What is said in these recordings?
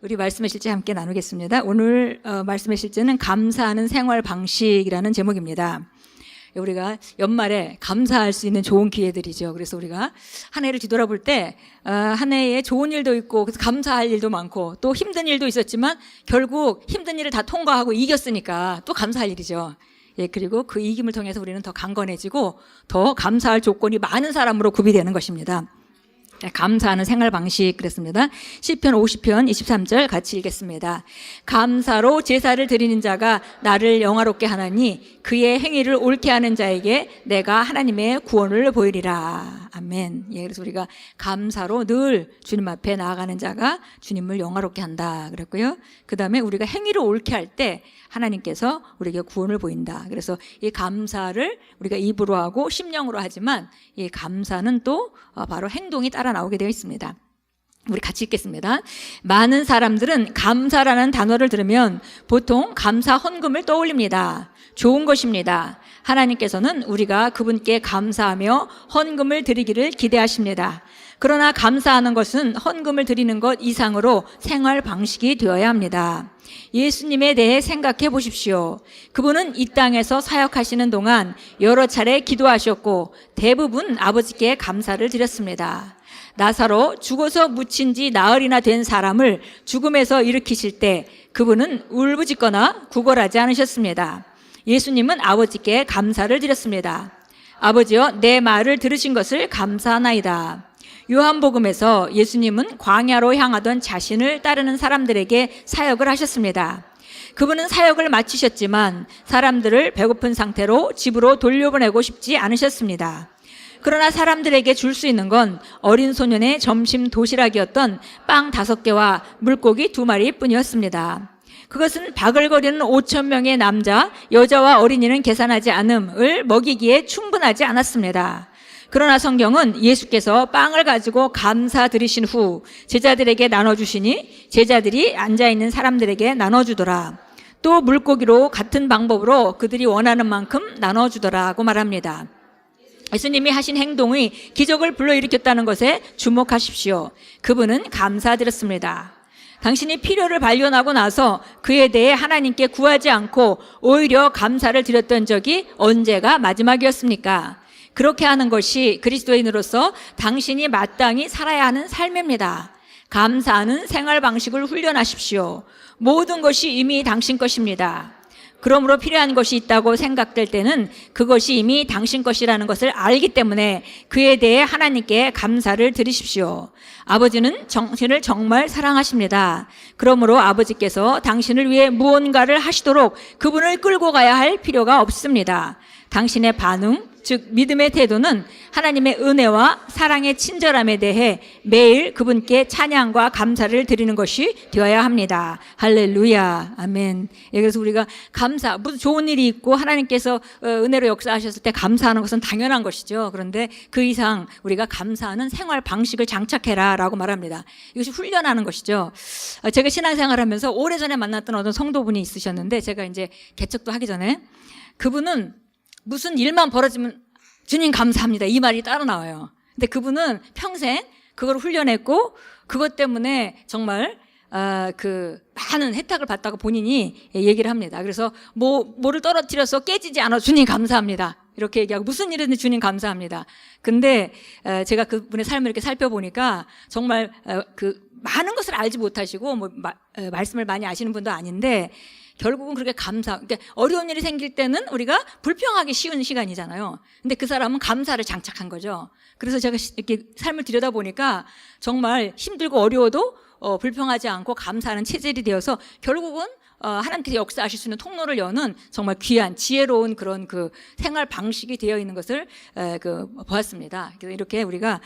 우리 말씀의 실제 함께 나누겠습니다. 오늘 말씀의 실제는 감사하는 생활 방식이라는 제목입니다. 우리가 연말에 감사할 수 있는 좋은 기회들이죠. 그래서 우리가 한 해를 뒤돌아볼 때 한 해에 좋은 일도 있고 그래서 감사할 일도 많고 또 힘든 일도 있었지만 결국 힘든 일을 다 통과하고 이겼으니까 또 감사할 일이죠. 예, 그리고 그 이김을 통해서 우리는 더 강건해지고 더 감사할 조건이 많은 사람으로 구비되는 것입니다. 감사하는 생활 방식 그랬습니다. 시편 50편 23절 같이 읽겠습니다. 감사로 제사를 드리는 자가 나를 영화롭게 하나니 그의 행위를 옳게 하는 자에게 내가 하나님의 구원을 보이리라. 아멘. 예, 그래서 우리가 감사로 늘 주님 앞에 나아가는 자가 주님을 영화롭게 한다 그랬고요. 그 다음에 우리가 행위를 옳게 할 때 하나님께서 우리에게 구원을 보인다. 그래서 이 감사를 우리가 입으로 하고 심령으로 하지만 이 감사는 또 바로 행동이 따라 나오게 되어 있습니다. 우리 같이 읽겠습니다. 많은 사람들은 감사라는 단어를 들으면 보통 감사 헌금을 떠올립니다. 좋은 것입니다. 하나님께서는 우리가 그분께 감사하며 헌금을 드리기를 기대하십니다. 그러나 감사하는 것은 헌금을 드리는 것 이상으로 생활 방식이 되어야 합니다. 예수님에 대해 생각해 보십시오. 그분은 이 땅에서 사역하시는 동안 여러 차례 기도하셨고 대부분 아버지께 감사를 드렸습니다. 나사로 죽어서 묻힌 지 나흘이나 된 사람을 죽음에서 일으키실 때 그분은 울부짖거나 구걸하지 않으셨습니다. 예수님은 아버지께 감사를 드렸습니다. 아버지여, 내 말을 들으신 것을 감사하나이다. 요한복음에서 예수님은 광야로 향하던 자신을 따르는 사람들에게 사역을 하셨습니다. 그분은 사역을 마치셨지만 사람들을 배고픈 상태로 집으로 돌려보내고 싶지 않으셨습니다. 그러나 사람들에게 줄 수 있는 건 어린 소년의 점심 도시락이었던 빵 5개와 물고기 2마리 뿐이었습니다. 그것은 바글거리는 5,000명의 남자, 여자와 어린이는 계산하지 않음을 먹이기에 충분하지 않았습니다. 그러나 성경은 예수께서 빵을 가지고 감사드리신 후 제자들에게 나눠주시니 제자들이 앉아있는 사람들에게 나눠주더라. 또 물고기로 같은 방법으로 그들이 원하는 만큼 나눠주더라고 말합니다. 예수님이 하신 행동이 기적을 불러일으켰다는 것에 주목하십시오. 그분은 감사드렸습니다. 당신이 필요를 발견하고 나서 그에 대해 하나님께 구하지 않고 오히려 감사를 드렸던 적이 언제가 마지막이었습니까? 그렇게 하는 것이 그리스도인으로서 당신이 마땅히 살아야 하는 삶입니다. 감사하는 생활 방식을 훈련하십시오. 모든 것이 이미 당신 것입니다. 그러므로 필요한 것이 있다고 생각될 때는 그것이 이미 당신 것이라는 것을 알기 때문에 그에 대해 하나님께 감사를 드리십시오. 아버지는 당신을 정말 사랑하십니다. 그러므로 아버지께서 당신을 위해 무언가를 하시도록 그분을 끌고 가야 할 필요가 없습니다. 당신의 반응, 즉 믿음의 태도는 하나님의 은혜와 사랑의 친절함에 대해 매일 그분께 찬양과 감사를 드리는 것이 되어야 합니다. 할렐루야, 아멘. 그래서 우리가 감사, 무슨 좋은 일이 있고 하나님께서 은혜로 역사하셨을 때 감사하는 것은 당연한 것이죠. 그런데 그 이상 우리가 감사하는 생활 방식을 장착해라라고 말합니다. 이것이 훈련하는 것이죠. 제가 신앙생활하면서 오래전에 만났던 어떤 성도분이 있으셨는데 제가 이제 개척도 하기 전에 그분은 무슨 일만 벌어지면 주님 감사합니다 이 말이 따로 나와요. 근데 그분은 평생 그걸 훈련했고 그것 때문에 정말 그 많은 혜택을 받다고 본인이 얘기를 합니다. 그래서 뭐를 떨어뜨려서 깨지지 않아 주님 감사합니다 이렇게 얘기하고 무슨 일이든 주님 감사합니다. 근데 제가 그분의 삶을 이렇게 살펴보니까 정말 그 많은 것을 알지 못하시고 말씀을 많이 아시는 분도 아닌데 결국은 그렇게 그러니까 어려운 일이 생길 때는 우리가 불평하기 쉬운 시간이잖아요. 근데 그 사람은 감사를 장착한 거죠. 그래서 제가 이렇게 삶을 들여다보니까 정말 힘들고 어려워도 불평하지 않고 감사하는 체질이 되어서 결국은 하나님께서 역사하실 수 있는 통로를 여는 정말 귀한 지혜로운 그런 그 생활 방식이 되어 있는 것을 보았습니다. 그래서 이렇게 우리가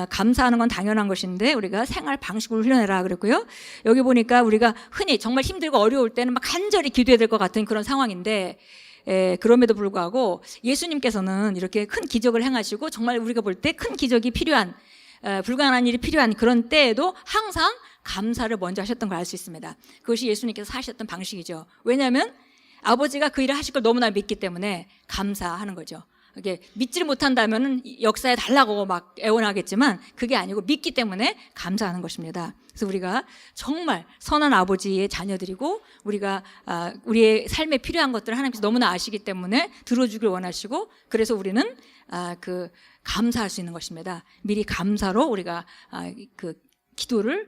감사하는 건 당연한 것인데 우리가 생활 방식을 훈련해라 그랬고요. 여기 보니까 우리가 흔히 정말 힘들고 어려울 때는 막 간절히 기도해야 될 것 같은 그런 상황인데 그럼에도 불구하고 예수님께서는 이렇게 큰 기적을 행하시고 정말 우리가 볼 때 큰 기적이 필요한 불가능한 일이 필요한 그런 때에도 항상 감사를 먼저 하셨던 걸 알 수 있습니다. 그것이 예수님께서 사셨던 방식이죠. 왜냐하면 아버지가 그 일을 하실 걸 너무나 믿기 때문에 감사하는 거죠. 이게 믿지를 못한다면은 역사에 달라고 막 애원하겠지만 그게 아니고 믿기 때문에 감사하는 것입니다. 그래서 우리가 정말 선한 아버지의 자녀들이고 우리가 우리의 삶에 필요한 것들을 하나님께서 너무나 아시기 때문에 들어주길 원하시고 그래서 우리는 감사할 수 있는 것입니다. 미리 감사로 우리가 기도를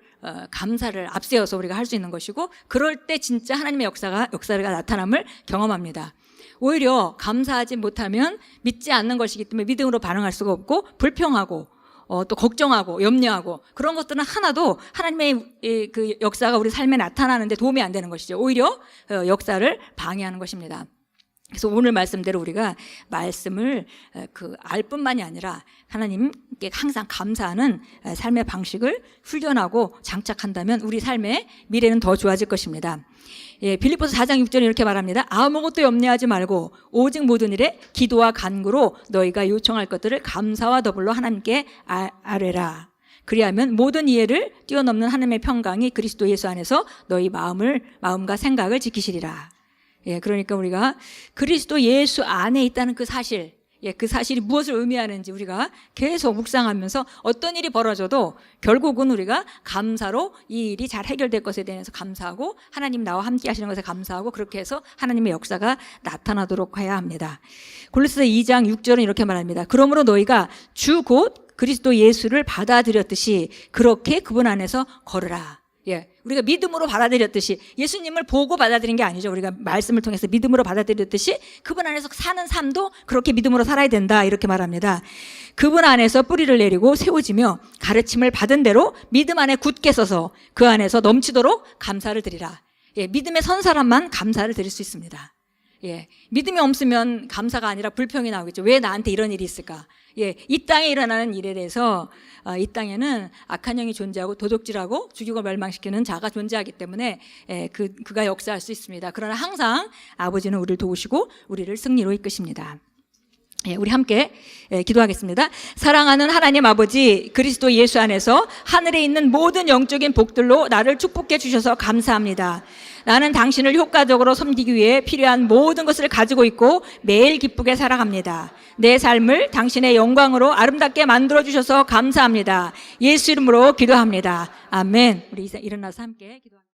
감사를 앞세워서 우리가 할 수 있는 것이고 그럴 때 진짜 하나님의 역사가 나타남을 경험합니다. 오히려 감사하지 못하면 믿지 않는 것이기 때문에 믿음으로 반응할 수가 없고 불평하고 또 걱정하고 염려하고 그런 것들은 하나도 하나님의 그 역사가 우리 삶에 나타나는데 도움이 안 되는 것이죠. 오히려 역사를 방해하는 것입니다. 그래서 오늘 말씀대로 우리가 말씀을 알 뿐만이 아니라 하나님께 항상 감사하는 삶의 방식을 훈련하고 장착한다면 우리 삶의 미래는 더 좋아질 것입니다. 빌립보서 4장 6절에 이렇게 말합니다. 아무것도 염려하지 말고 오직 모든 일에 기도와 간구로 너희가 요청할 것들을 감사와 더불어 하나님께 아뢰라. 그리하면 모든 이해를 뛰어넘는 하나님의 평강이 그리스도 예수 안에서 너희 마음과 생각을 지키시리라. 그러니까 우리가 그리스도 예수 안에 있다는 그 사실, 그 사실이 무엇을 의미하는지 우리가 계속 묵상하면서 어떤 일이 벌어져도 결국은 우리가 감사로 이 일이 잘 해결될 것에 대해서 감사하고 하나님 나와 함께 하시는 것에 감사하고 그렇게 해서 하나님의 역사가 나타나도록 해야 합니다. 골로새서 2장 6절은 이렇게 말합니다. 그러므로 너희가 주 곧 그리스도 예수를 받아들였듯이 그렇게 그분 안에서 걸으라. 우리가 믿음으로 받아들였듯이 예수님을 보고 받아들인 게 아니죠. 우리가 말씀을 통해서 믿음으로 받아들였듯이 그분 안에서 사는 삶도 그렇게 믿음으로 살아야 된다 이렇게 말합니다. 그분 안에서 뿌리를 내리고 세워지며 가르침을 받은 대로 믿음 안에 굳게 서서 그 안에서 넘치도록 감사를 드리라. 믿음에 선 사람만 감사를 드릴 수 있습니다. 믿음이 없으면 감사가 아니라 불평이 나오겠죠. 왜 나한테 이런 일이 있을까? 이 땅에 일어나는 일에 대해서 이 땅에는 악한 영이 존재하고 도둑질하고 죽이고 멸망시키는 자가 존재하기 때문에 그가 역사할 수 있습니다. 그러나 항상 아버지는 우리를 도우시고 우리를 승리로 이끄십니다. 우리 함께 기도하겠습니다. 사랑하는 하나님 아버지, 그리스도 예수 안에서 하늘에 있는 모든 영적인 복들로 나를 축복해 주셔서 감사합니다. 나는 당신을 효과적으로 섬기기 위해 필요한 모든 것을 가지고 있고 매일 기쁘게 살아갑니다. 내 삶을 당신의 영광으로 아름답게 만들어 주셔서 감사합니다. 예수 이름으로 기도합니다. 아멘. 우리 일어나서 함께 기도합니다.